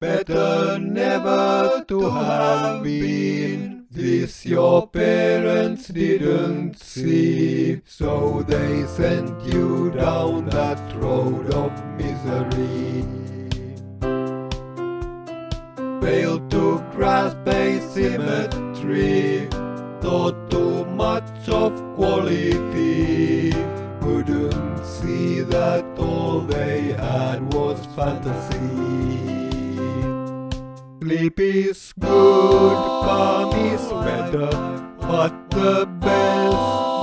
Better never to have been. This your parents didn't see, so they sent you down that road of misery. Failed to grasp asymmetry, thought too much of quality, couldn't see that all they had was fantasy. Sleep is good, calm is better, but the best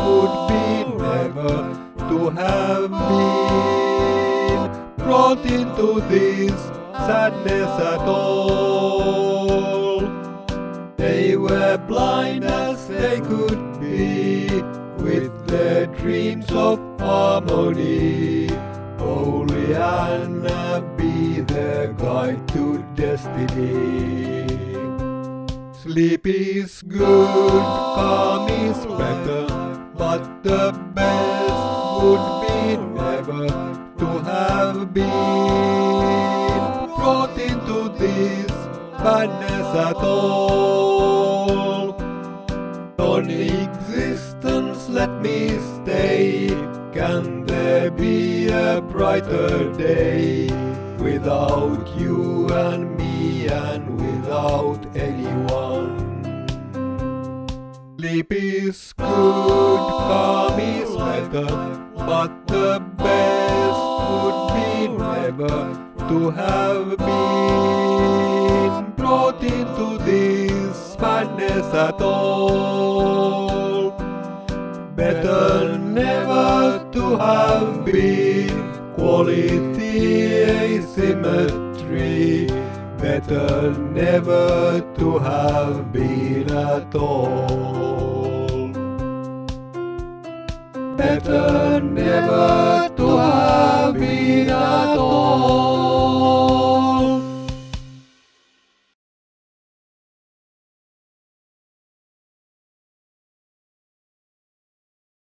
would be never to have been brought into this sadness at all. They were blind as they could be, with their dreams of harmony. Holy Anna, be their guide to destiny. Sleep is good, calm is better, but the best would be never to have been brought into this madness at all. Non-existence, let me stay. Can there be a brighter day without you and me and without anyone? Sleep is good, calm is better, but the best would be never to have been brought into this madness at all. Better never to have been. Quality asymmetry. Better never to have been at all. Better never to have been at all.